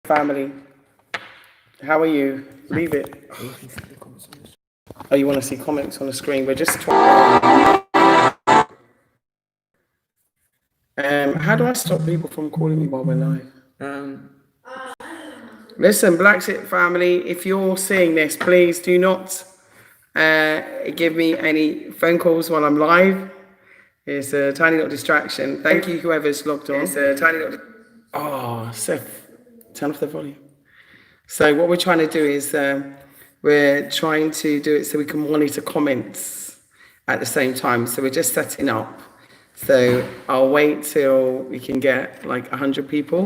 family. How are you? Leave it. Oh, you want to see comments on the screen? We're just trying. How do I stop people from calling me while we're live? Listen, Blacksit family, if you're seeing this, please do not give me any phone calls while I'm live. It's a tiny little distraction. Thank you, whoever's logged on. It's a tiny little. Oh, Seth, turn off the volume. So what we're trying to do is we're trying to do it so we can monitor comments at the same time. So we're just setting up. So I'll wait till we can get like 100 people,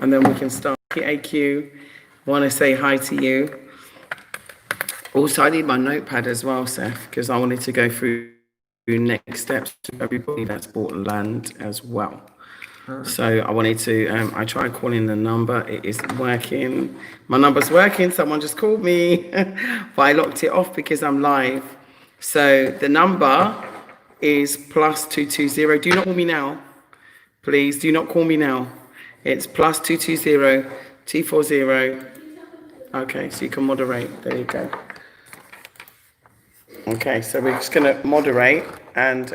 and then we can start. AQ, want to say hi to you. Also, I need my notepad as well, Seth, because I wanted to go through next steps to everybody that's bought land as well. So I wanted to, I tried calling the number, it isn't working. My number's working, someone just called me, but I locked it off because I'm live. So the number is +220. Do not call me now. Please do not call me now. It's +220 240. Okay, so you can moderate. There you go. Okay, so we're just going to moderate and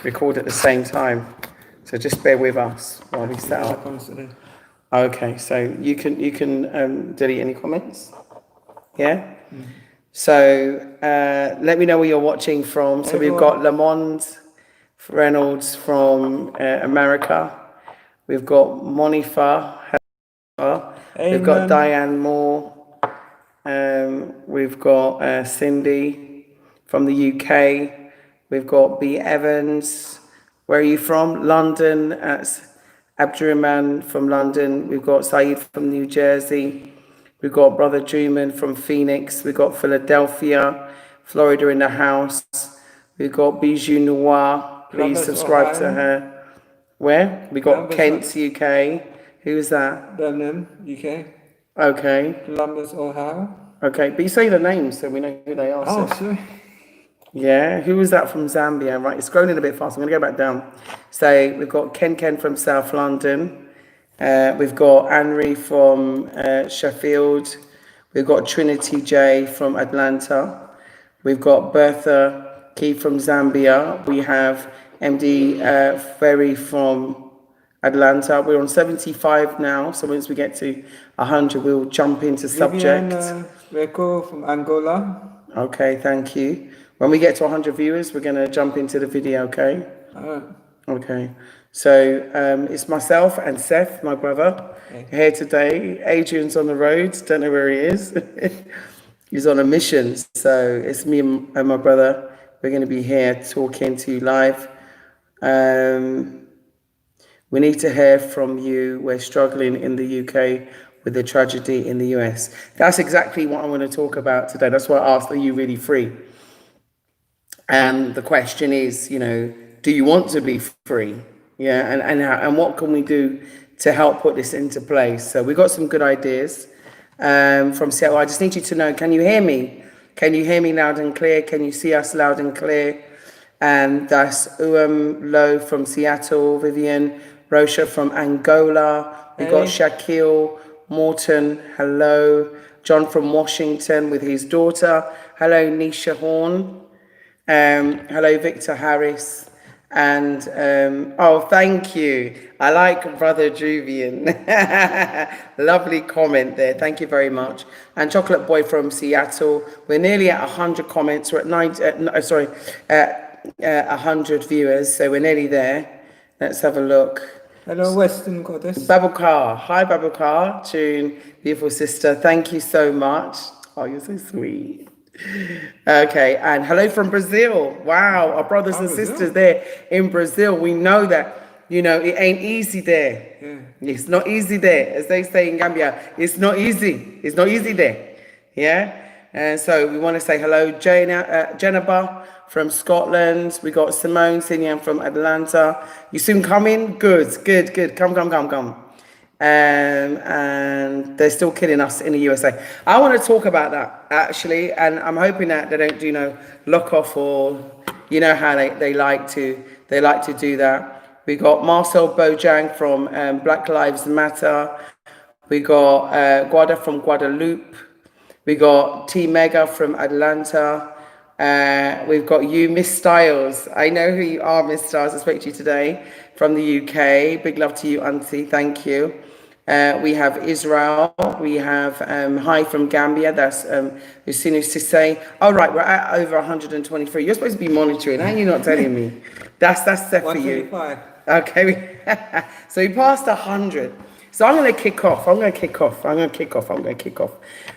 record at the same time. So just bear with us while we set up. Okay, so you can delete any comments. Yeah. Mm-hmm. So let me know where you're watching from. So we've got Lamond Reynolds from America. We've got Monifa. We've got Diane Moore. We've got Cindy from the UK. We've got B. Evans. Where are you from? London. That's Abdurrahman from London. We've got Saeed from New Jersey. We've got Brother Juman from Phoenix. We've got Philadelphia, Florida in the house. We've got Bijou Noir. Please subscribe to her. Where? We got Kent, UK. Who's that? Birmingham, UK. Okay. Columbus, Ohio. Okay, but you say the names so we know who they are. Oh, so. sorry. Yeah, who was that from Zambia? Right, it's scrolling a bit fast. I'm going to go back down. So we've got Ken from South London. We've got Anri from Sheffield. We've got Trinity J from Atlanta. We've got Bertha Key from Zambia. We have MD Ferry from Atlanta. We're on 75 now, so once we get to 100, we'll jump into subject. Reco from Angola. Okay, thank you. When we get to 100 viewers, we're going to jump into the video, okay? Okay. So it's myself and Seth, my brother, here today. Adrian's on the road. Don't know where he is. He's on a mission. So it's me and my brother. We're going to be here talking to you live. We need to hear from you. We're struggling in the UK with the tragedy in the US. That's exactly what I want to talk about today. That's why I asked, are you really free? And the question is, do you want to be free? Yeah, and what can we do to help put this into place? So we got some good ideas from Seattle. I just need you to know, can you hear me? Can you hear me loud and clear? Can you see us loud and clear? And that's Lowe from Seattle, Vivian, Rosha from Angola. We got Shaquille Morton, hello. John from Washington with his daughter. Hello, Nisha Horn. Hello, Victor Harris. And, thank you. I like Brother Juvian. Lovely comment there. Thank you very much. And Chocolate Boy from Seattle. We're nearly at 100 comments. We're at 100 viewers. So we're nearly there. Let's have a look. Hello, Western Goddess. Babukar. Hi, Babukar. Tune, beautiful sister. Thank you so much. Oh, you're so sweet. Okay, and hello from Brazil. Wow, our brothers and sisters there in Brazil. We know that, it ain't easy there. Yeah. It's not easy there. As they say in Gambia, it's not easy. It's not easy there. Yeah? And so we want to say hello, Jennifer from Scotland. We got Simone Sinian from Atlanta. You soon coming? Good. Come. And they're still killing us in the USA. I want to talk about that actually, and I'm hoping that they don't do lock off, or how they like to do that. We got Marcel Bojang from Black Lives Matter. We got Guada from Guadeloupe. We got T Mega from Atlanta. We've got you, Miss Styles. I know who you are, Miss Styles. I spoke to you today from the UK. Big love to you, Auntie. Thank you. We have Israel. We have hi from Gambia. That's Usinu Sisse. Oh, right, we're at over 123. You're supposed to be monitoring. How are you not telling me? That's set for you. 125. Okay. So we passed 100. So I'm going to kick off.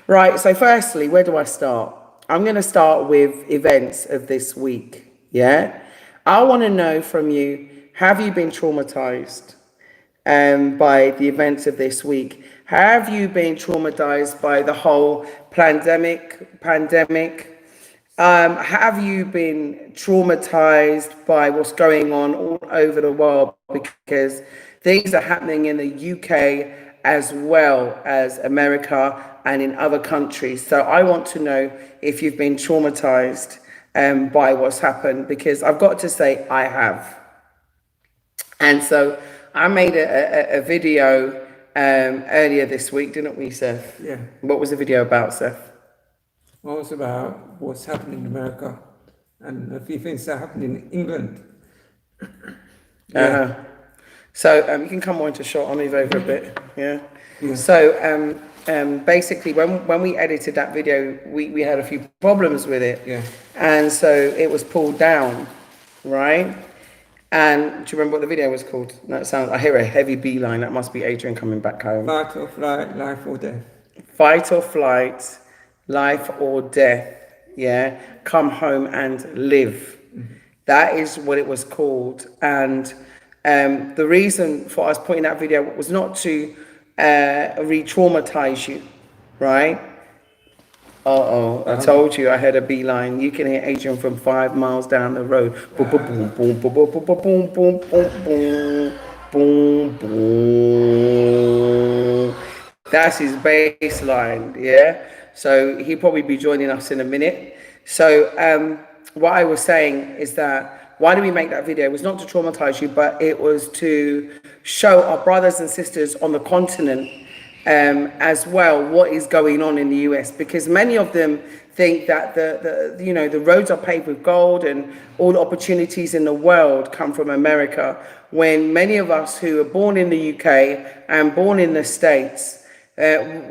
Right. So firstly, where do I start? I'm going to start with events of this week. Yeah. I want to know from you, have you been traumatized by the events of this week? Have you been traumatized by the whole pandemic? Have you been traumatized by what's going on all over the world? Because things are happening in the UK as well as America and in other countries. So I want to know if you've been traumatized by what's happened, because I've got to say I have. And so I made a video earlier this week, didn't we, Seth? Yeah. What was the video about, Seth? Well, it's about what's happening in America and a few things that happened in England. Yeah. So you can come more into shot. I'll move over a bit. Yeah. So basically, when we edited that video, we had a few problems with it. Yeah. And so it was pulled down, right? And do you remember what the video was called? No, it sounds. I hear a heavy beeline. That must be Adrian coming back home. Fight or flight, life or death. Fight or flight, life or death. Yeah. Come home and live. Mm-hmm. That is what it was called. And the reason for us putting that video was not to re-traumatize you, right? I told you I had a beeline. You can hear Adrian from 5 miles down the road. Boom, boom, boom, boom, boom, boom, boom, boom, boom, boom, boom. That's his bass line, yeah? So he'll probably be joining us in a minute. So what I was saying is that why did we make that video? It was not to traumatize you, but it was to show our brothers and sisters on the continent as well what is going on in the US, because many of them think that the roads are paved with gold and all the opportunities in the world come from America, when many of us who are born in the UK and born in the States,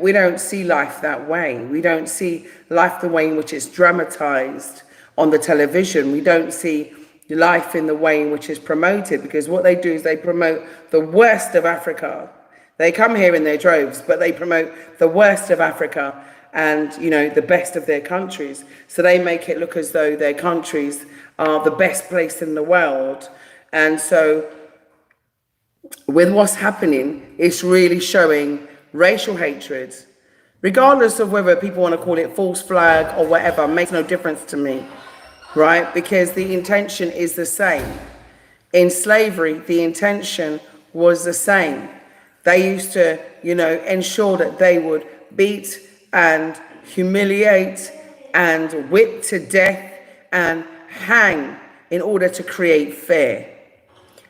we don't see life that way. We don't see life the way in which it's dramatized on the television. We don't see life in the way in which it's promoted, because what they do is they promote the worst of Africa. They come here in their droves, but they promote the worst of Africa and, the best of their countries. So they make it look as though their countries are the best place in the world. And so with what's happening, it's really showing racial hatred, regardless of whether people want to call it false flag or whatever, makes no difference to me, right? Because the intention is the same. In slavery, the intention was the same. They used to, ensure that they would beat and humiliate and whip to death and hang in order to create fear.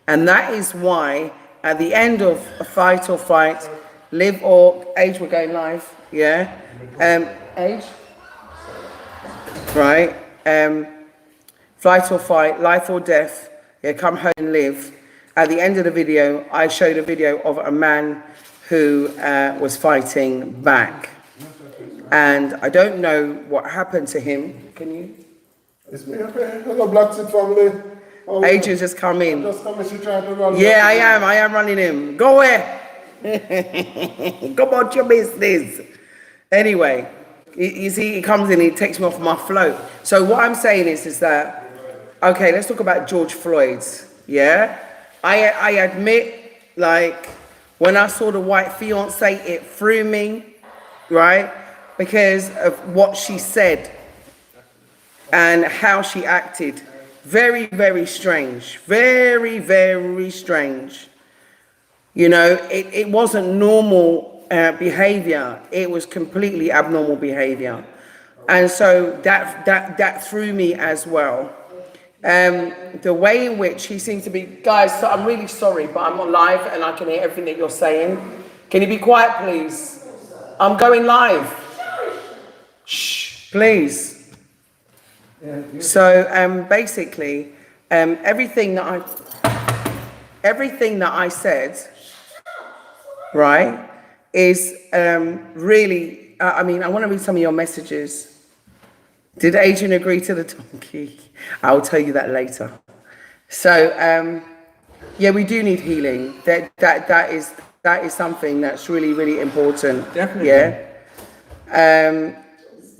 And that is why at the end of a fight or flight, live or age, we're going live, yeah? Age? Right. Flight or fight, life or death, yeah, come home and live. At the end of the video, I showed a video of a man who was fighting back. And I don't know what happened to him. Can you? It's me, hello, Black Seed family. Adrian's just come in. Just come and she tried to run. Yeah, I am running him. Go away. Go about your business. Anyway, you see, he comes in, he takes me off my float. So what I'm saying is that, okay, let's talk about George Floyd's, yeah? I admit, like, when I saw the white fiance, it threw me, right? Because of what she said and how she acted. Very, very strange. Very, very strange. It wasn't normal behavior. It was completely abnormal behavior. And so that threw me as well. The way in which he seems to be, guys, so I'm really sorry, but I'm on live and I can hear everything that you're saying. Can you be quiet, please? I'm going live. Shh, please. So basically, everything that I said, right, is really. I mean, I want to read some of your messages. Did Adrian agree to the donkey? I'll tell you that later. So yeah, we do need healing. That is something that's really, really important. Definitely. Yeah.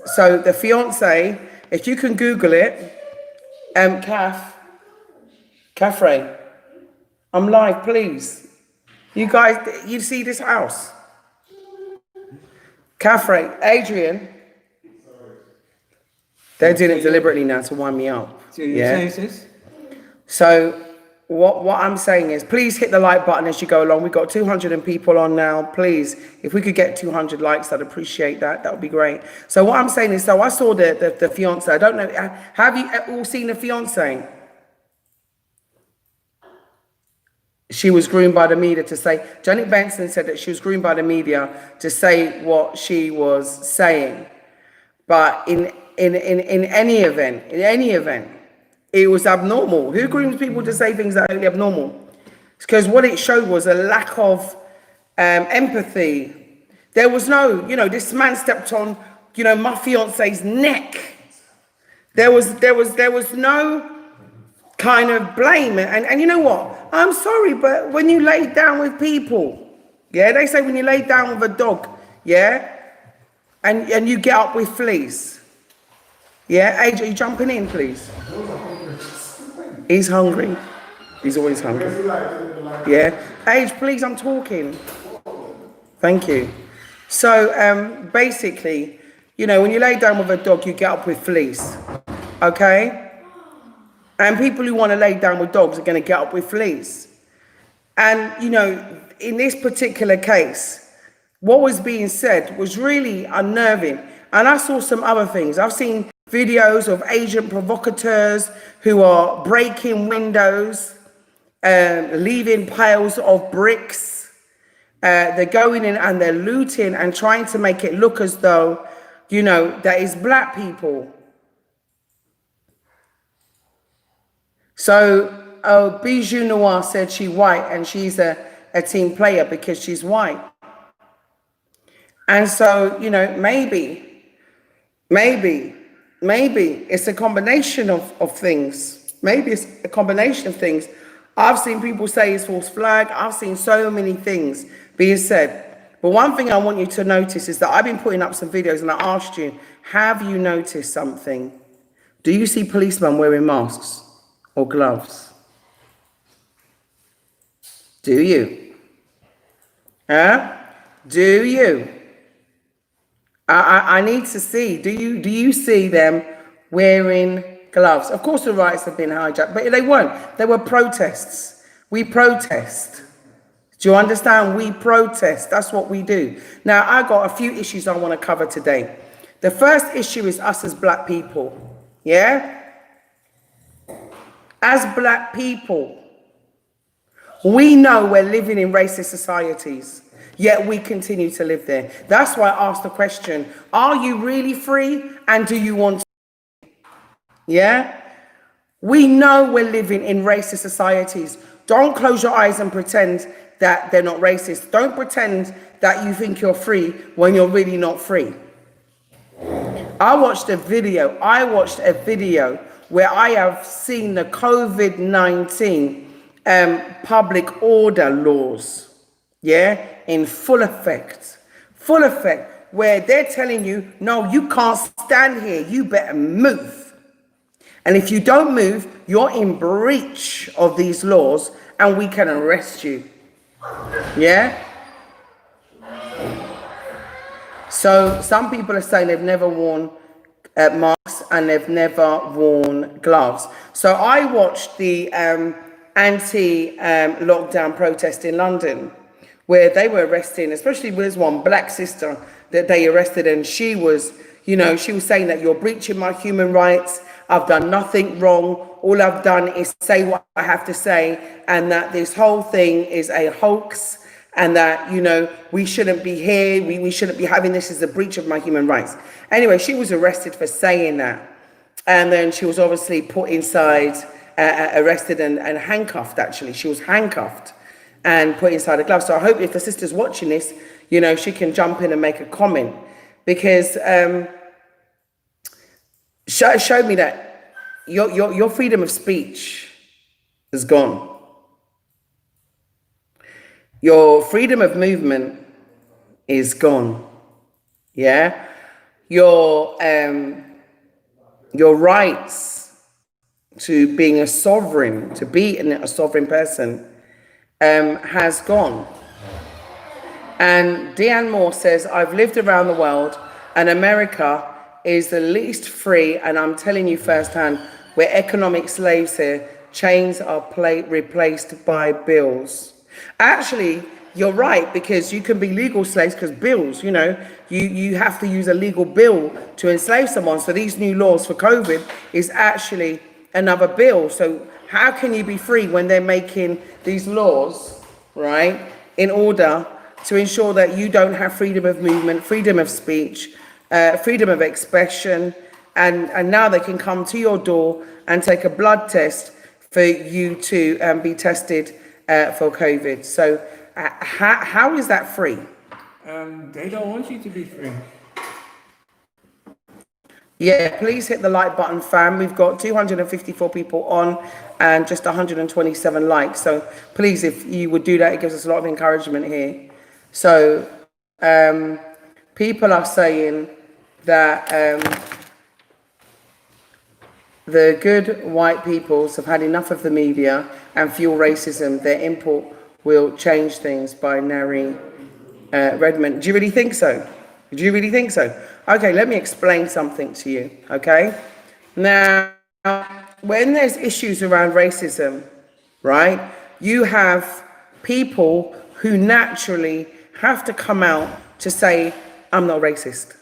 So the fiance, if you can Google it, Catherine, I'm live, please. You guys, you see this house? Catherine, Adrian, they're doing it deliberately now to wind me up. So you're saying this? So what I'm saying is, please hit the like button as you go along. We've got 200 people on now. Please, if we could get 200 likes, I'd appreciate that. That would be great. So what I'm saying is, so I saw the fiance. I don't know. Have you all seen the fiance? She was groomed by the media to say. Janet Benson said that she was groomed by the media to say what she was saying. But in any event, it was abnormal. Who grooms people to say things that are only abnormal? Because what it showed was a lack of empathy. There was no, this man stepped on, my fiance's neck. There was no kind of blame. And you know what? I'm sorry, but when you lay down with people, yeah, they say when you lay down with a dog, yeah, and you get up with fleas. Yeah, AJ, you jumping in, please? He's hungry. He's always hungry. Yeah. Age, please, I'm talking. Thank you. So, basically, when you lay down with a dog, you get up with fleas. Okay? And people who want to lay down with dogs are going to get up with fleas. And, in this particular case, what was being said was really unnerving. And I saw some other things. I've seen videos of agent provocateurs who are breaking windows, leaving piles of bricks. They're going in and they're looting and trying to make it look as though, that is black people. So Bijou Noir said she's white and she's a team player because she's white. And so, maybe it's a combination of things. Maybe it's a combination of things. I've seen people say it's false flag. I've seen so many things being said. But one thing I want you to notice is that I've been putting up some videos and I asked you, have you noticed something? Do you see policemen wearing masks or gloves? Do you? Do you? I need to see. Do you see them wearing gloves? Of course, the riots have been hijacked, but they weren't. They were protests. We protest. Do you understand? We protest. That's what we do. Now, I got a few issues I want to cover today. The first issue is us as black people. Yeah? As black people, we know we're living in racist societies. Yet we continue to live there. That's why I asked the question, are you really free and do you want to? Yeah? We know we're living in racist societies. Don't close your eyes and pretend that they're not racist. Don't pretend that you think you're free when you're really not free. I watched a video where I have seen the COVID-19 public order laws. Yeah, in full effect, where they're telling you, no, you can't stand here, you better move. And if you don't move, you're in breach of these laws and we can arrest you. Yeah? So some people are saying they've never worn masks and they've never worn gloves. So I watched the anti-lockdown protest in London, where they were arresting, especially there's one black sister that they arrested, and she was saying that you're breaching my human rights. I've done nothing wrong. All I've done is say what I have to say, and that this whole thing is a hoax, and that, you know, we shouldn't be here, we shouldn't be having this, as a breach of my human rights. Anyway, she was arrested for saying that. And then she was obviously put inside, arrested and handcuffed, actually. She was handcuffed and put inside a glove. So I hope if the sister's watching this, you know, she can jump in and make a comment, because showed me that your freedom of speech is gone. Your freedom of movement is gone. Yeah? Your rights to being a sovereign, to be a sovereign person, has gone. And Deanne Moore says, I've lived around the world, and America is the least free, and I'm telling you firsthand, we're economic slaves here. Chains are replaced by bills. Actually, you're right, because you can be legal slaves, because bills, you know, you have to use a legal bill to enslave someone. So these new laws for COVID is actually another bill. So how can you be free when they're making these laws, right, in order to ensure that you don't have freedom of movement, freedom of speech, freedom of expression, and now they can come to your door and take a blood test for you to be tested for COVID. So how is that free? They don't want you to be free. Yeah, please hit the like button, fam. We've got 254 people on and just 127 likes. So please, if you would do that, it gives us a lot of encouragement here. So people are saying that the good white peoples have had enough of the media and fuel racism. Their input will change things, by Nari Redmond. Do you really think so? Do you really think so? Okay, let me explain something to you, okay? Now, when there's issues around racism, right, you have people who naturally have to come out to say, I'm not racist.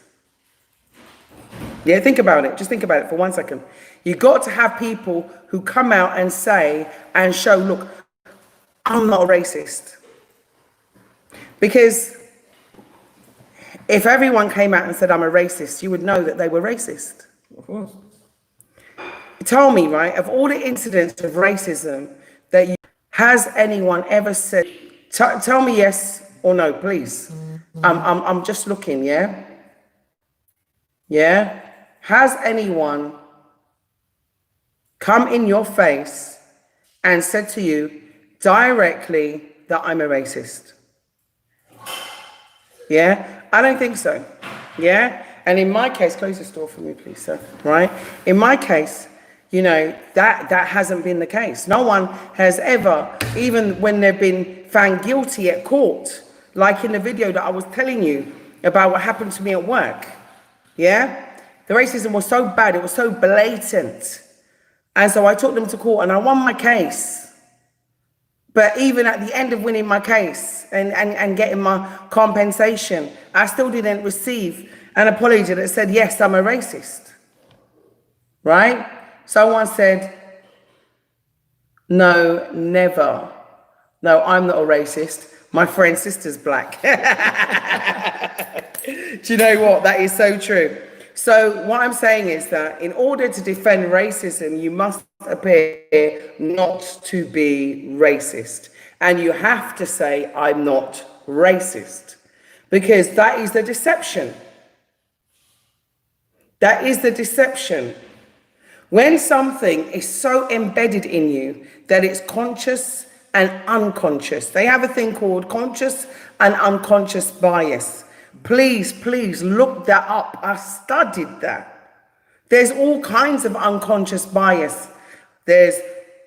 Yeah, think about it. Just think about it for 1 second. You got to have people who come out and say and show, look, I'm not a racist. Because if everyone came out and said I'm a racist, you would know that they were racist. Of course. Tell me, right, of all the incidents of racism that you, has anyone ever said, tell me yes or no, please. I'm just looking, yeah? Yeah? Has anyone come in your face and said to you directly that I'm a racist? Yeah? I don't think so. Yeah? And in my case, close the door for me, please, sir. Right? In my case, you know, that hasn't been the case. No one has ever, even when they've been found guilty at court, like in the video that I was telling you about what happened to me at work. Yeah? The racism was so bad, it was so blatant. And so I took them to court and I won my case. But even at the end of winning my case and getting my compensation, I still didn't receive an apology that said, yes, I'm a racist. Right? Someone said, no, never. No, I'm not a racist. My friend's sister's black. Do you know what? That is so true. So what I'm saying is that in order to defend racism, you must appear not to be racist. And you have to say, I'm not racist. Because that is the deception. That is the deception. When something is so embedded in you that it's conscious and unconscious. They have a thing called conscious and unconscious bias. Please, please look that up. I studied that. There's all kinds of unconscious bias. There's,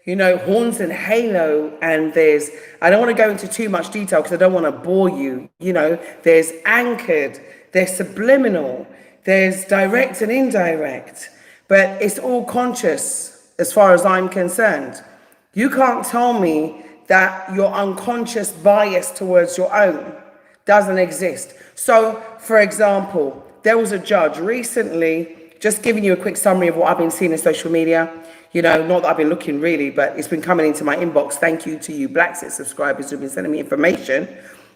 you know, horns and halo, and there's, I don't want to go into too much detail because I don't want to bore you. You know, there's anchored, there's subliminal, there's direct and indirect, but it's all conscious as far as I'm concerned. You can't tell me that your unconscious bias towards your own doesn't exist. So, for example, there was a judge recently, just giving you a quick summary of what I've been seeing in social media. You know, not that I've been looking really, but it's been coming into my inbox. Thank you to you Black Sit subscribers who've been sending me information.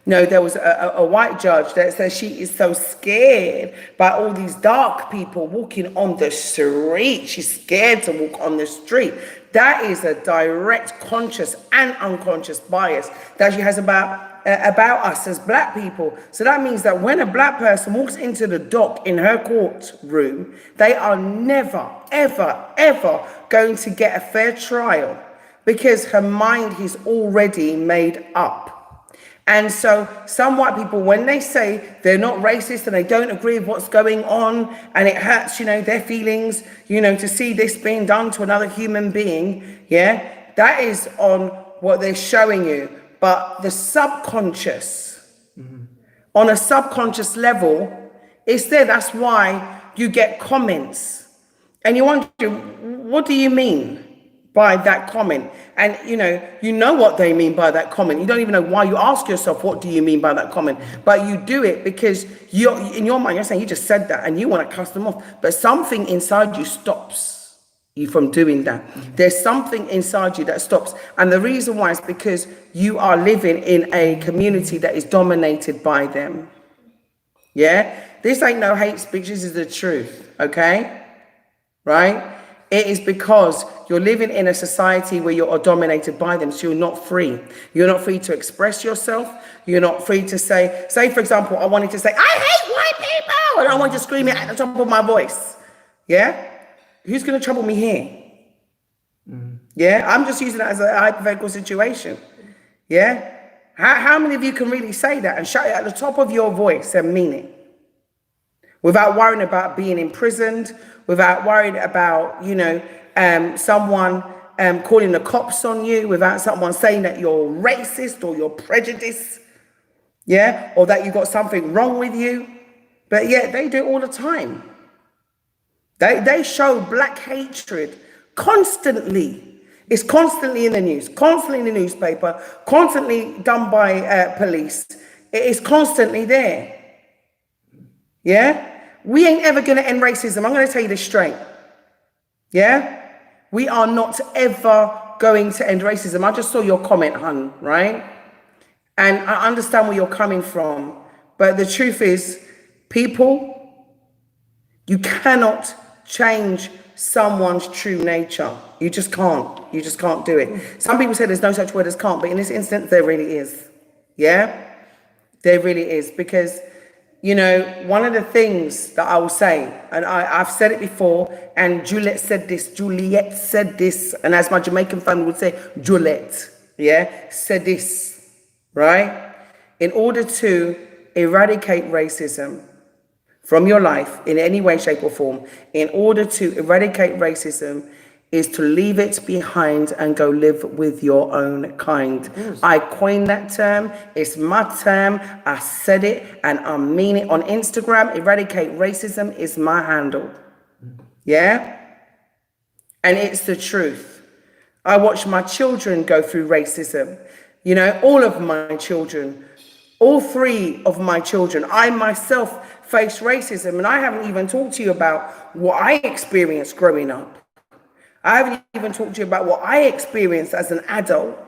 No, there was a white judge that says she is so scared by all these dark people walking on the street. She's scared to walk on the street. That is a direct conscious and unconscious bias that she has about us as black people. So that means that when a black person walks into the dock in her courtroom, they are never, ever, ever going to get a fair trial because her mind is already made up. And so some white people, when they say they're not racist and they don't agree with what's going on and it hurts, their feelings, to see this being done to another human being, that is on what they're showing you. But the subconscious, on a subconscious level, it's there. That's why you get comments. And you wonder, what do you mean by that comment? And you know what they mean by that comment. You don't even know why. You ask yourself, what do you mean by that comment? But you do it because you're in your mind, you're saying you just said that and you want to cuss them off. But something inside you stops you from doing that. There's something inside you that stops. And the reason why is because you are living in a community that is dominated by them. Yeah? This ain't no hate speech. This is the truth. Okay? Right? It is because you're living in a society where you are dominated by them, so you're not free. You're not free to express yourself. You're not free to say, for example, I wanted to say, I hate white people, and I want to scream it at the top of my voice. Yeah? Who's going to trouble me here? Yeah? I'm just using that as a hypothetical situation. Yeah? How many of you can really say that and shout it at the top of your voice and mean it? Without worrying about being imprisoned, without worrying about, someone calling the cops on you, without someone saying that you're racist or you're prejudiced, or that you got something wrong with you. But yet they do it all the time. They show black hatred constantly. It's constantly in the news, constantly in the newspaper, constantly done by police. It is constantly there. Yeah? We ain't ever going to end racism. I'm going to tell you this straight. Yeah? We are not ever going to end racism. I just saw your comment, hun, right? And I understand where you're coming from. But the truth is, people, you cannot change someone's true nature. You just can't. You just can't do it. Some people say there's no such word as can't, but in this instance, there really is. Yeah? There really is. Because one of the things that I will say, and I've said it before, and Juliet said this, and as my Jamaican family would say, Juliet, said this, right? In order to eradicate racism from your life in any way, shape, or form, in order to eradicate racism, is to leave it behind and go live with your own kind. Yes. I coined that term. It's my term. I said it and I mean it. On Instagram, eradicate racism is my handle. Yeah? And it's the truth. I watch my children go through racism. All of my children, all three of my children, I myself face racism. And I haven't even talked to you about what I experienced growing up. I haven't even talked to you about what I experienced as an adult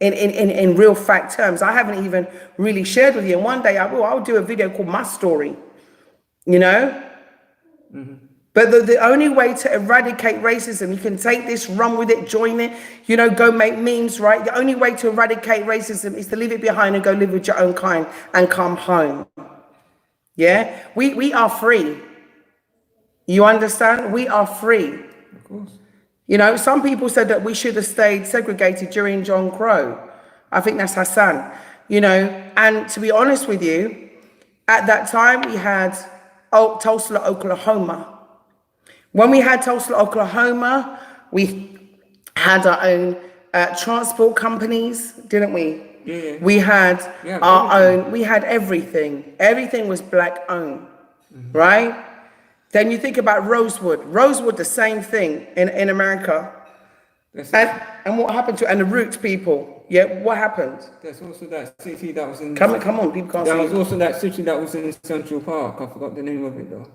in real fact terms. I haven't even really shared with you. And one day I'll do a video called My Story, Mm-hmm. But the only way to eradicate racism, you can take this, run with it, join it, go make memes, right? The only way to eradicate racism is to leave it behind and go live with your own kind and come home. Yeah? We are free. You understand? We are free. Of course. Some people said that we should have stayed segregated during John Crow. I think that's Hassan. And to be honest with you, at that time we had Tulsa, Oklahoma. When we had Tulsa, Oklahoma, we had our own transport companies, didn't we? Yeah. We had our own, we had everything. Everything was black owned, right? Then you think about Rosewood. Rosewood, the same thing in America. And what happened to, and the Roots people? Yeah, what happened? There's also that city that was in... Come on, people can't see. There was also that city that was in Central Park. I forgot the name of it though.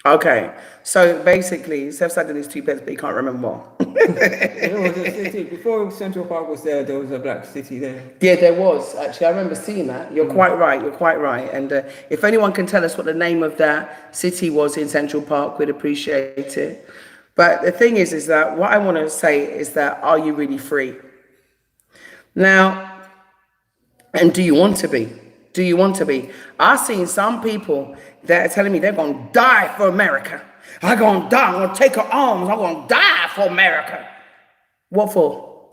Okay, so basically, Seth said in his two beds, but he can't remember what. There was a city, before Central Park was there was a black city there. Yeah, there was actually. I remember seeing that. You're quite right. You're quite right. And if anyone can tell us what the name of that city was in Central Park, we'd appreciate it. But the thing is that what I want to say is that are you really free now? And do you want to be? Do you want to be? I've seen some people that are telling me they're going to die for America. I'm going to die. I'm going to take her arms. I'm going to die for America. What for?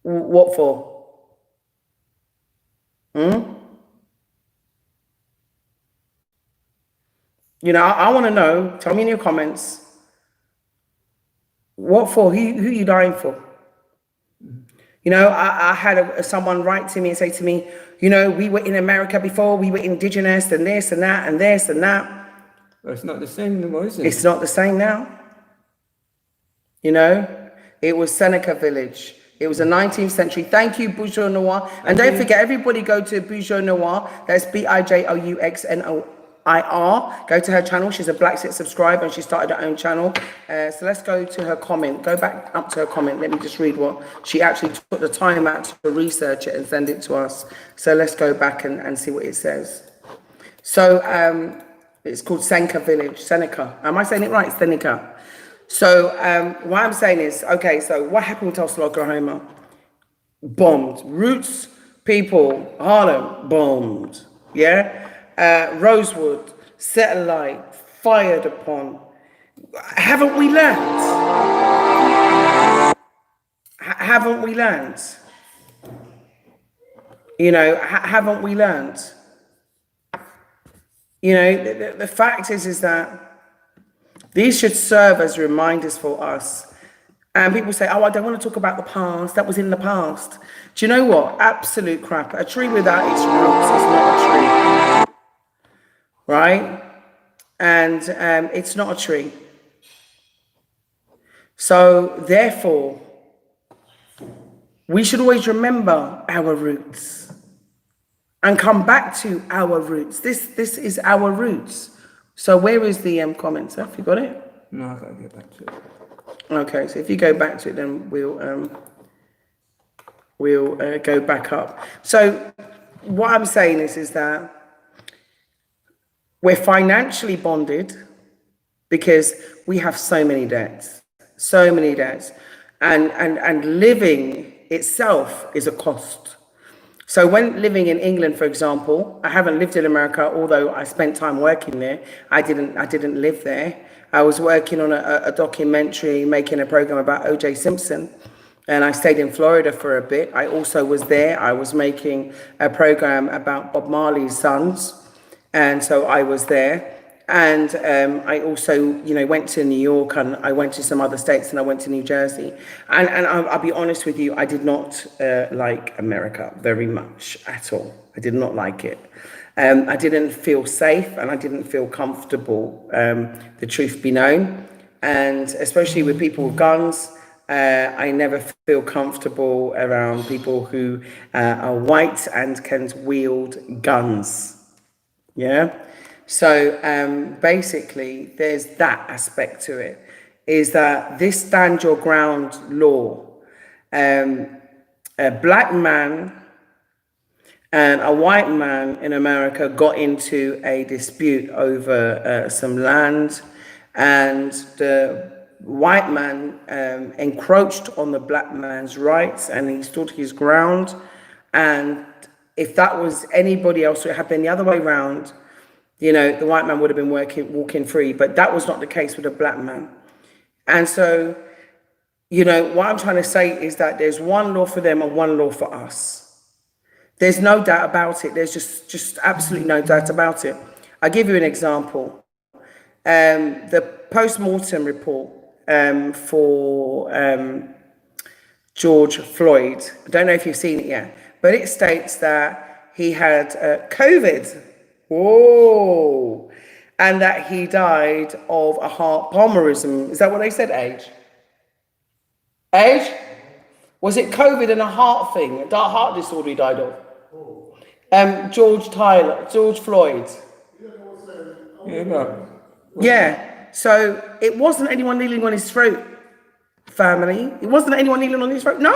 What for? You know, I want to know. Tell me in your comments. What for? Who you dying for? You know, I had someone write to me and say to me, you know, we were in America before, we were indigenous and this and that and this and that. But it's not the same anymore, is it? It's not the same now. You know, it was Seneca Village. It was a 19th century. Thank you, Bourgeois Noir. And don't forget, everybody go to Bourgeois Noir. That's BIJOUXNOIR. Go to her channel. She's a Black Sit subscriber and she started her own channel. So let's go to her comment. Go back up to her comment. Let me just read what she actually took the time out to research it and send it to us. So let's go back and see what it says. So it's called Seneca Village. Seneca. Am I saying it right? Seneca. So what I'm saying is, okay, so what happened with Tulsa, Oklahoma? Bombed. Roots, people, Harlem, bombed. Yeah? Rosewood, set alight, fired upon. Haven't we learned? Haven't we learned? You know, haven't we learned? You know, the fact is that these should serve as reminders for us. And people say, oh, I don't want to talk about the past. That was in the past. Do you know what? Absolute crap. A tree without its roots is not a tree. Right? And it's not a tree. So, therefore, we should always remember our roots and come back to our roots. This is our roots. So where is the comments? Have you got it? No, I gotta get back to it. Okay, so if you go back to it, then we'll go back up. So what I'm saying is that we're financially bonded because we have so many debts, and living itself is a cost. So when living in England, for example, I haven't lived in America, although I spent time working there. I didn't live there. I was working on a documentary, making a program about O.J. Simpson, and I stayed in Florida for a bit. I also was there. I was making a program about Bob Marley's sons, and so I was there. And I also, you know, went to New York, and I went to some other states, and I went to New Jersey. And I'll be honest with you, I did not like America very much at all. I did not like it. I didn't feel safe, and I didn't feel comfortable, the truth be known. And especially with people with guns, I never feel comfortable around people who are white and can wield guns. Yeah? So basically, there's that aspect to it, is that this stand your ground law, a black man and a white man in America got into a dispute over some land, and the white man encroached on the black man's rights, and he stood his ground. And if that was anybody else, it had been the other way around, you know, the white man would have been walking free, but that was not the case with the black man. And so, you know, what I'm trying to say is that there's one law for them and one law for us. There's no doubt about it. There's just absolutely no doubt about it. I'll give you an example. The post-mortem report for George Floyd, I don't know if you've seen it yet, but it states that he had COVID. Whoa. And that he died of a heart palmerism. Is that what they said, Age? Age? Was it COVID and a heart thing, a heart disorder he died of? George Floyd. Yeah, but Yeah. So it wasn't anyone kneeling on his throat, family. It wasn't anyone kneeling on his throat. No.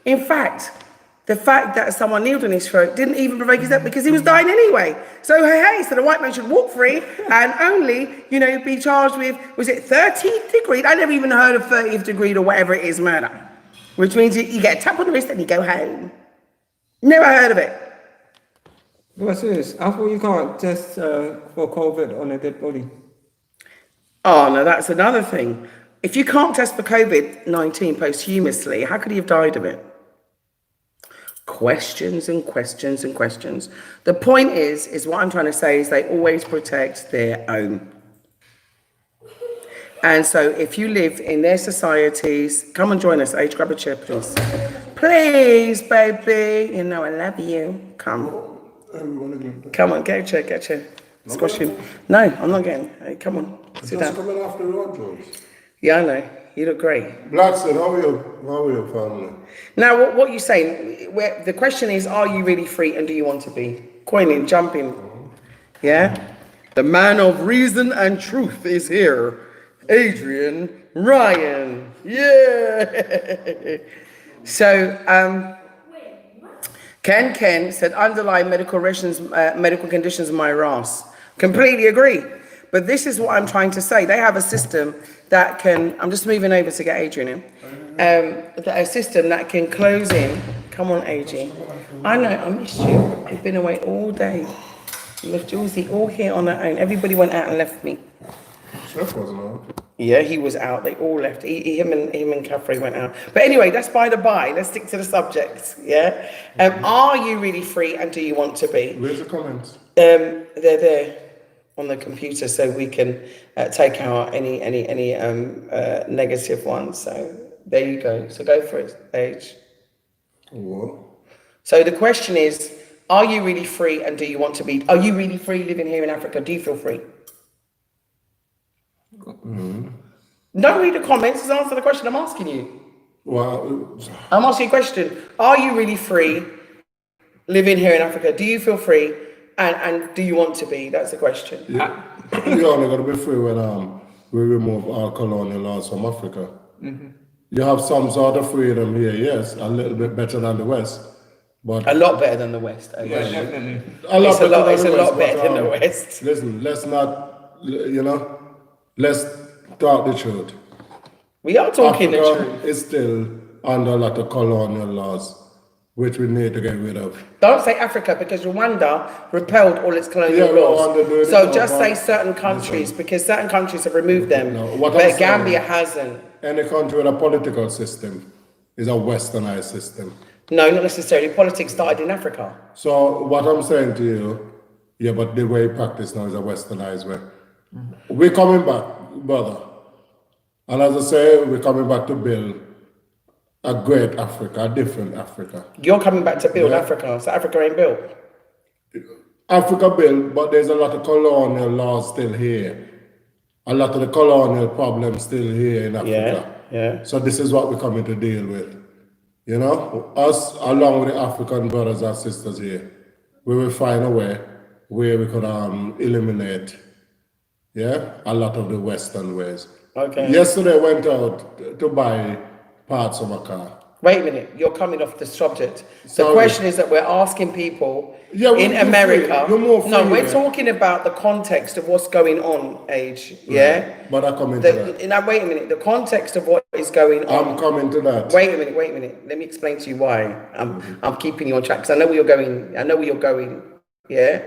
In fact, the fact that someone kneeled on his throat didn't even provoke his death because he was dying anyway. So so the white man should walk free and only, be charged with, was it 13th degree? I never even heard of 30th degree or whatever it is murder, which means you get a tap on the wrist and you go home. Never heard of it. what's this? I thought you can't test for COVID on a dead body. Oh, no, that's another thing. If you can't test for COVID-19 posthumously, how could he have died of it? Questions and questions and questions. The point is what I'm trying to say is they always protect their own. And so if you live in their societies, come and join us. Age, grab a chair, please. Please, baby. I love you. Come. Come on, get a chair. Squash him. No, I'm not getting. Hey, come on. Sit down. coming after the road, Jones. Yeah, I know. You look great. Blackson, how are your family? Now, what you saying? The question is, are you really free and do you want to be? Coining, jumping. Yeah? The man of reason and truth is here. Adrian Ryan. Yeah. So, Ken said, underlying medical conditions in my RAS. Completely agree. But this is what I'm trying to say. They have a system that can, I'm just moving over to get Adrian in, a system that can close in. Come on, Adrian. I know, I missed you. You've been away all day. You left Julesy all here on her own. Everybody went out and left me. Chef wasn't out. Yeah, he was out. They all left. Him and Catherine went out. But anyway, that's by the by. Let's stick to the subject. Yeah. Are you really free and do you want to be? Where's the comments? They're there on the computer, so we can take out any negative ones. So there you go. So go for it, Age. What? So the question is, are you really free and do you want to be? Are you really free living here in Africa? Do you feel free? Don't read the comments, just answer the question I'm asking you. Well, I'm asking you a question. Are you really free living here in Africa? Do you feel free? And do you want to be? That's the question. yeah. You're only going to be free when we remove all colonial laws from Africa. You have some sort of freedom here, yes, a little bit better than the West. But A lot better than the West. Okay. Yeah, definitely. It's a lot better than the West. Listen, let's not, let's talk the truth. We are talking the Africa truth. is still under a lot of colonial laws, which we need to get rid of. Don't say Africa because Rwanda repelled all its colonial Yeah, laws. Rwanda did it, So no, just but- say certain countries because certain countries have removed them. No, what I'm But saying- Gambia hasn't. Any country with a political system is a westernized system. No, not necessarily. Politics started in Africa. So what I'm saying to you, yeah, but the way you practice now is a westernized way. We're coming back, brother. And as I say, we're coming back to build a great Africa, a different Africa. You're coming back to build Yeah. Africa. So Africa ain't built. Africa built, but there's a lot of colonial laws still here. A lot of the colonial problems still here in Africa. Yeah. So this is what we're coming to deal with. Us along with the African brothers and sisters here, we will find a way where we could eliminate, a lot of the Western ways. Okay. Yesterday I went out to buy parts of a car. Wait a minute. You're coming off the subject. The Sorry. question is that we're asking people Yeah, in you're America. free. You're more free, No, we're yeah. talking about the context of what's going on, Age. Yeah. But I come into that. Now, wait a minute. The context of what is going on. I'm coming to that. Wait a minute. Let me explain to you why I'm keeping you on track because I know where you're going. Yeah.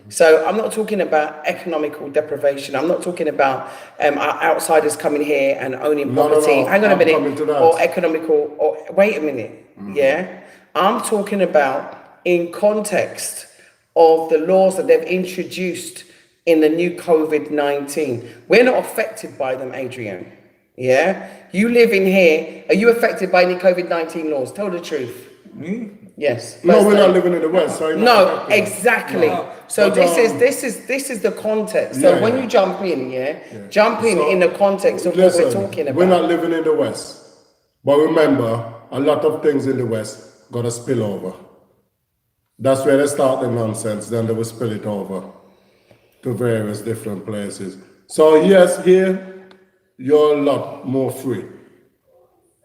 So I'm not talking about economical deprivation. I'm not talking about outsiders coming here and owning No, property. no, Hang on a I'm minute. coming to that. Or economical. Or wait a minute. Yeah. I'm talking about in context of the laws that they've introduced in the new COVID-19. We're not affected by them, Adrian. Yeah. You live in here. Are you affected by any COVID-19 laws? Tell the truth. Yes. No, First we're time. not living in the West. So you're not No, affected. exactly. No. So But, this is the context. So Yeah, when yeah. you jump in, jump in the context of Listen, what we're talking about. We're not living in the West. But remember, a lot of things in the West got to spill over. That's where they start the nonsense, then they will spill it over to various different places. So yes, here, you're a lot more free.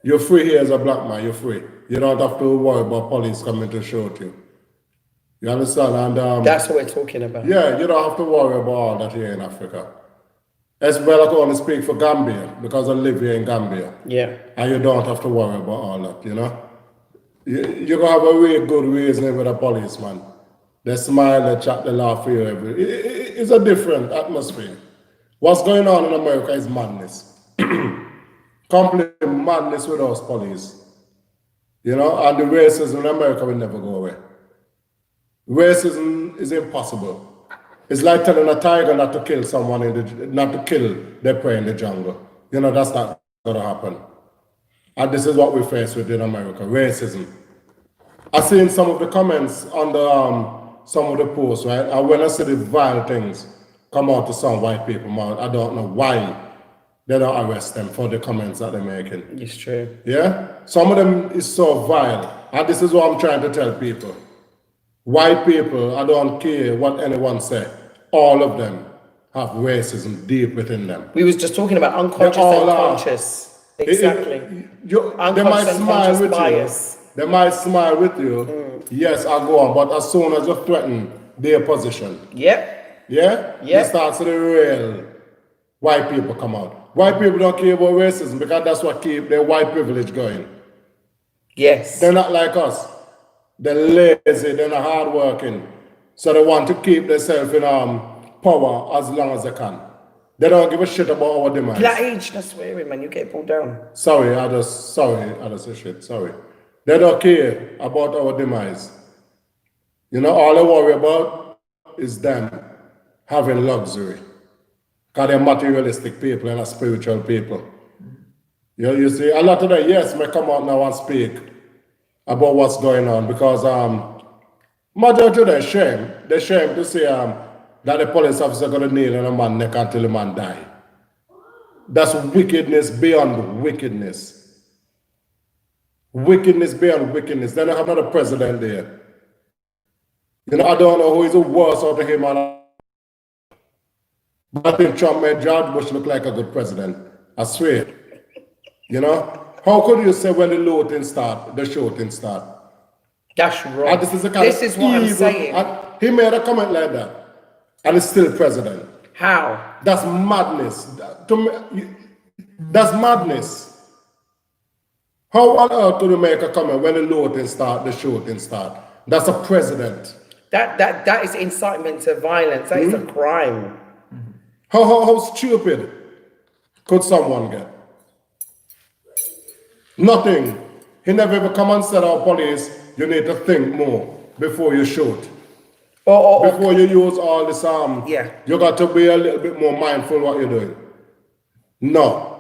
You're free here as a black man, you're free. You don't have to worry about police coming to shoot you. You understand? And That's what we're talking about. yeah, you don't have to worry about all that here in Africa. As well, I can only speak for Gambia because I live here in Gambia. Yeah. And you don't have to worry about all that, you know? You're going to have a really good reasoning with a policeman. They smile, they chat, they laugh for you. It's a different atmosphere. What's going on in America is madness. Complete madness with us police. You know, and the racism in America will never go away. Racism is impossible. It's like telling a tiger not to kill someone, not to kill their prey in the jungle. You know, that's not going to happen. And this is what we face with in America, racism. I've seen some of the comments under some of the posts, right? And when I see the vile things come out to some white people mouth, I don't know why they don't arrest them for the comments that they're making. It's true. Yeah? Some of them is so vile. And this is what I'm trying to tell people. White people, I don't care what anyone say. All of them have racism deep within them. We was just talking about unconscious and conscious. Exactly. They might smile with bias. you. They might smile with you. Yes, I'll go on. But as soon as you threaten their position, Yep. yeah? Yep. You start to the real white people come out. White people don't care about racism because that's what keep their white privilege going. Yes. They're not like us. They're lazy, they're not hardworking. So they want to keep themselves in power as long as they can. They don't give a shit about our demise. Black age, that's swearing, man. You get pulled down. Sorry, I just say shit, sorry. They don't care about our demise. You know, all they worry about is them having luxury. Because they're materialistic people and not spiritual people. You see, a lot of them, yes, may come out now and speak about what's going on because majority of them shame. They're ashamed to say that the police officer got to kneel on a man's neck until the man die. That's wickedness beyond wickedness. Wickedness beyond wickedness. Then I have another president there. You know, I don't know who is the worst out of him. But I think Trump made George Bush look like a good president. I swear. You know? How could you say when the looting start, the shooting start? That's wrong. And this is what I'm saying. And he made a comment like that. And he's still president. How? That's madness. To me, that's madness. How on earth could you make a comment when the looting start, the shooting start? That's a president. That is incitement to violence. That is a crime. How stupid could someone get? Nothing. He never ever come and said, "Our police, you need to think more before you shoot. Before you use all this yeah. You got to be a little bit more mindful what you're doing." No.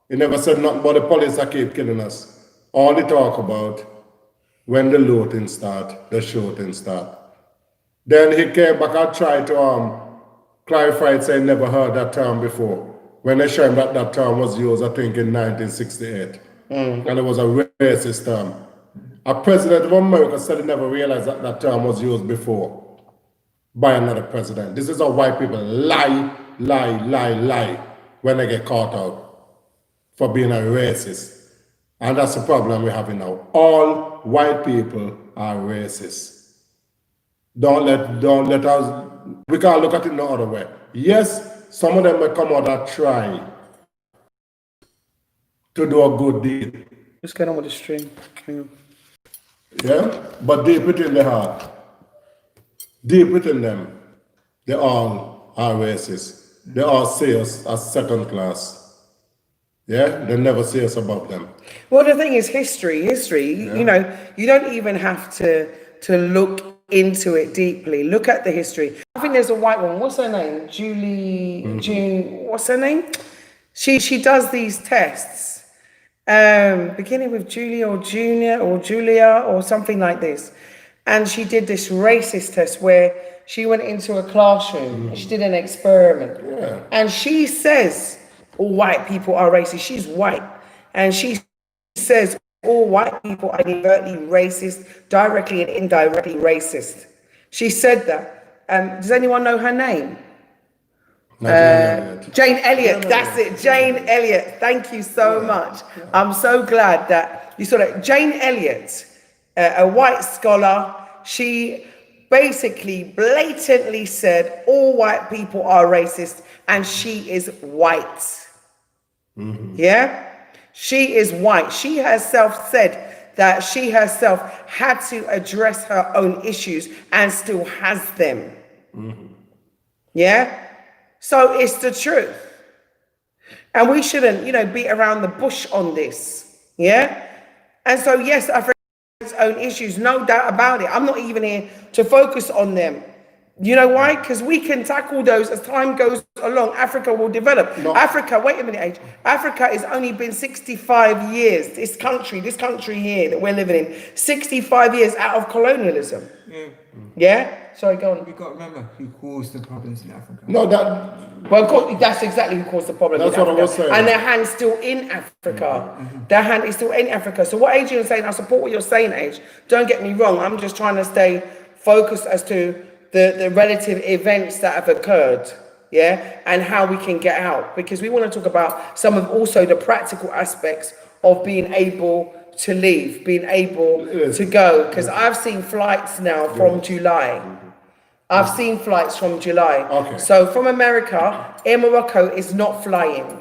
He never said nothing about the police that keep killing us. All they talk about when the looting start, the shooting start. Then he came back and tried to clarify it, saying never heard that term before. When they showed him that term was used, I think, in 1968. And it was a racist term. A president of America said he never realized that term was used before by another president. This is how white people lie when they get caught out for being a racist. And that's the problem we're having now. All white people are racist. Don't let us, we can't look at it no other way. Yes, some of them may come out and try to do a good deed. What's going on with the stream? Yeah? But deep within their heart, deep within them, they all are racist. They all see us as second class. Yeah? They never see us above them. Well, the thing is, history, yeah. You know, you don't even have to look into it deeply. Look at the history. I think there's a white woman. What's her name? June, what's her name? She does these tests. Beginning with Julia or Junior or Julia or something like this. And she did this racist test where she went into a classroom and she did an experiment. Yeah. And she says all white people are racist. She's white. And she says all white people are overtly racist, directly and indirectly racist. She said that. Does anyone know her name? Jane Elliott, that's it, Jane Elliott. Thank you so much. I'm so glad that you saw that. Jane Elliott, a white scholar, she basically blatantly said all white people are racist, and she is white. Yeah? She is white. She herself said that she herself had to address her own issues and still has them. Yeah? So it's the truth. And we shouldn't, beat around the bush on this. Yeah? And so, yes, Africa has its own issues, no doubt about it. I'm not even here to focus on them. You know why? Because we can tackle those as time goes along. Africa will develop. No. Africa, wait a minute, Age. Africa has only been 65 years, this country here that we're living in, 65 years out of colonialism. Yeah? Sorry, go on. We've got to remember who caused the problems in Africa. No, that. Well, that's exactly who caused the problem. That's in what Africa. I was saying. And their hand's still in Africa. Their hand is still in Africa. So what Adrian's saying, I support what you're saying, Age. Don't get me wrong. I'm just trying to stay focused as to the relative events that have occurred, yeah, and how we can get out. Because we want to talk about some of also the practical aspects of being able to leave, being able to go. Because I've seen flights now from July. I've seen flights from July. Okay. So from America, Air Morocco is not flying.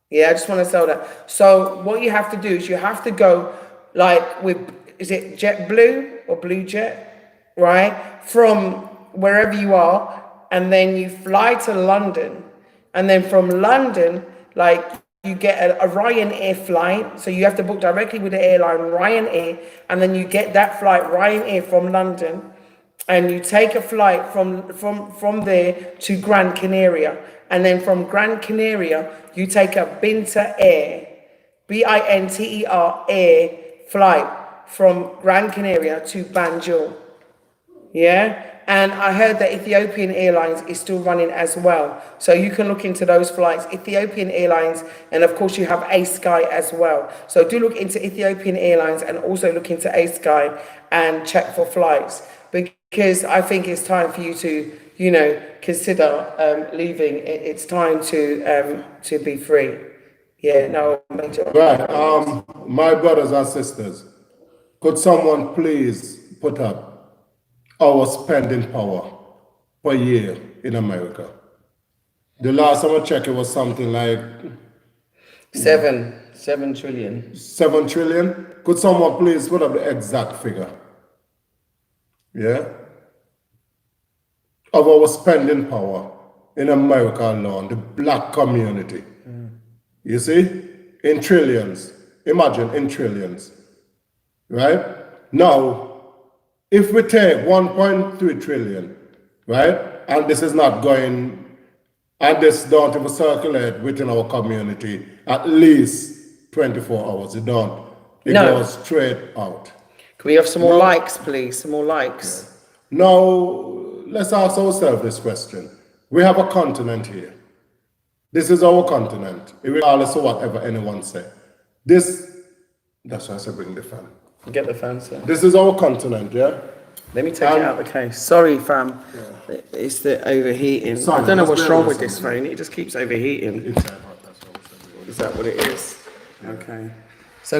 Yeah, I just want to say that. So what you have to do is you have to go like with, is it JetBlue or Blue Jet, right? From wherever you are, and then you fly to London. And then from London, like you get a Ryanair flight. So you have to book directly with the airline, Ryanair, and then you get that flight, Ryanair from London. And you take a flight from there to Gran Canaria. And then from Gran Canaria, you take a Binter Air, Binter Air flight from Gran Canaria to Banjul. Yeah? And I heard that Ethiopian Airlines is still running as well. So you can look into those flights, Ethiopian Airlines, and of course you have ASky as well. So do look into Ethiopian Airlines and also look into ASky and check for flights. Because I think it's time for you to, consider leaving. It's time to be free. Yeah, no, major. Right. My brothers and sisters, could someone please put up our spending power per year in America? The last time I checked, it was something like 7 trillion. 7 trillion. Could someone please put up the exact figure? Yeah? Of our spending power in America alone, the black community. You see? In trillions. Imagine, in trillions. Right? Now, if we take 1.3 trillion, right? And this is not going, and this don't even circulate within our community at least 24 hours. It don't. It goes straight out. Can we have some more likes, please? Some more likes. Yeah. Now, let's ask ourselves this question. We have a continent here. This is our continent, regardless of whatever anyone say. That's why I said bring the fan. Get the fan, sir. This is our continent, yeah? Let me take it out of the case. Sorry, fam. Yeah. It's the overheating. Sorry, I don't know what's wrong with this phone. It just keeps overheating. Inside, that's what I said. Is that what it is? Okay.